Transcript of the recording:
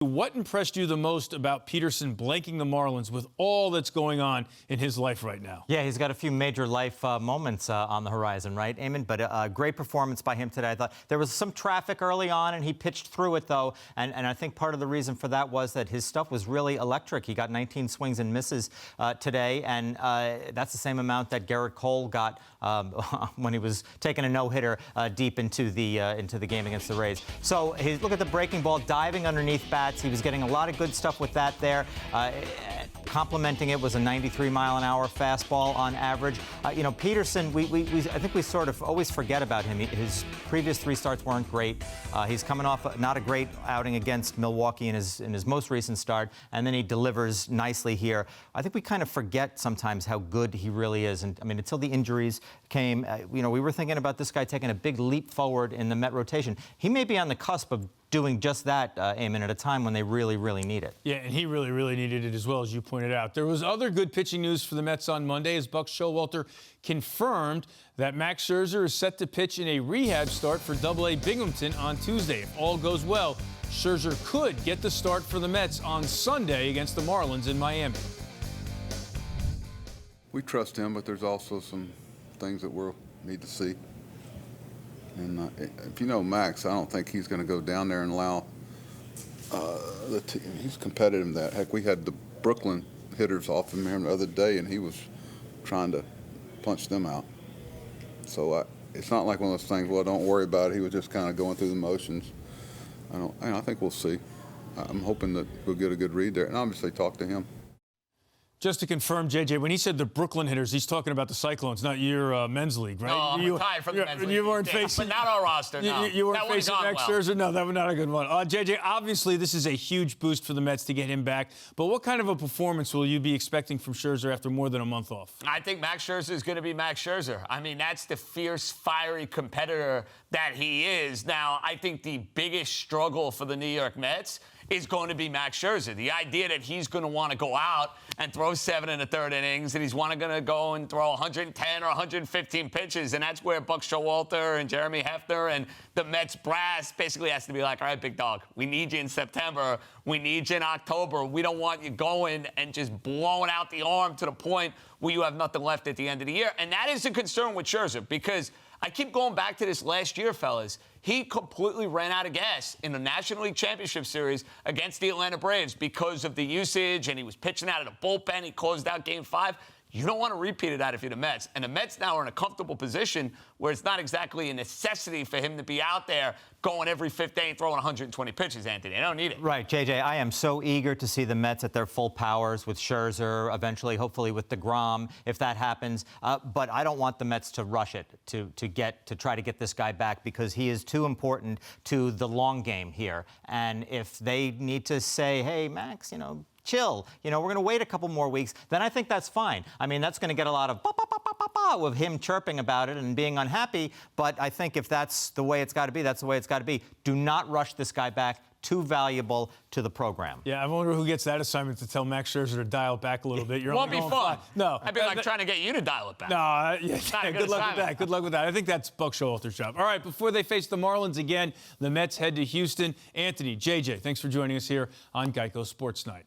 What impressed you the most about Peterson blanking the Marlins with all that's going on in his life right now? Yeah, he's got a few major life moments on the horizon, right, Eamon? But a great performance by him today. I thought there was some traffic early on, and he pitched through it, though. And I think part of the reason for that was that his stuff was really electric. He got 19 swings and misses today, and that's the same amount that Garrett Cole got when he was taking a no-hitter deep into the game against the Rays. So look at the breaking ball, diving underneath bats. He was getting a lot of good stuff with that there. Complementing it was a 93-mile-an-hour fastball on average. You know, Peterson, I think we sort of always forget about him. His previous 3 starts weren't great. He's coming off not a great outing against Milwaukee in his most recent start, and then he delivers nicely here. I think we kind of forget sometimes how good he really is. And I mean, until the injuries came, you know, we were thinking about this guy taking a big leap forward in the Met rotation. He may be on the cusp of doing just that, Eamon, at a time when they really, really need it. Yeah, and he really, really needed it as well, as you pointed out. There was other good pitching news for the Mets on Monday as Buck Showalter confirmed that Max Scherzer is set to pitch in a rehab start for AA Binghamton on Tuesday. If all goes well, Scherzer could get the start for the Mets on Sunday against the Marlins in Miami. We trust him, but there's also some things that we'll need to see. And if you know Max, I don't think he's going to go down there and allow the team. He's competitive in that. Heck, we had the Brooklyn hitters off him here the other day, and he was trying to punch them out. So it's not like one of those things, well, don't worry about it. He was just kind of going through the motions. I think we'll see. I'm hoping that we'll get a good read there, and obviously talk to him. Just to confirm, JJ, when he said the Brooklyn hitters, he's talking about the Cyclones, not your men's league, right? No, I'm retired from the men's league. You weren't facing, but not our roster, no. You weren't facing Max Scherzer? No, that was not a good one. JJ, obviously this is a huge boost for the Mets to get him back, but what kind of a performance will you be expecting from Scherzer after more than a month off? I think Max Scherzer is going to be Max Scherzer. I mean, that's the fierce, fiery competitor that he is. Now, I think the biggest struggle for the New York Mets is going to be Max Scherzer. The idea that he's going to want to go out and throw 7 1/3 innings, and he's going to go and throw 110 or 115 pitches, and that's where Buck Showalter and Jeremy Hefner and the Mets brass basically has to be like, all right, big dog, we need you in September, we need you in October, we don't want you going and just blowing out the arm to the point where you have nothing left at the end of the year. And that is a concern with Scherzer, because I keep going back to this last year, fellas. He completely ran out of gas in the National League Championship Series against the Atlanta Braves because of the usage, and he was pitching out of the bullpen. He closed out Game 5. You don't want to repeat that if you're the Mets. And the Mets now are in a comfortable position where it's not exactly a necessity for him to be out there going every 5th day and throwing 120 pitches, Anthony. They don't need it. Right, JJ, I am so eager to see the Mets at their full powers with Scherzer, eventually, hopefully, with DeGrom, if that happens. But I don't want the Mets to rush it to try to get this guy back, because he is too important to the long game here. And if they need to say, hey, Max, you know, chill, you know, we're going to wait a couple more weeks, then I think that's fine. I mean, that's going to get a lot of with him chirping about it and being unhappy, but I think if that's the way it's got to be, that's the way it's got to be. Do not rush this guy back. Too valuable to the program. Yeah, I wonder who gets that assignment to tell Max Scherzer to dial it back a little bit. Won't be fun. No. I'd be like trying to get you to dial it back. No, good luck with that. Good luck with that. I think that's Buck Showalter's job. All right, before they face the Marlins again, the Mets head to Houston. Anthony, JJ, thanks for joining us here on Geico Sports Night.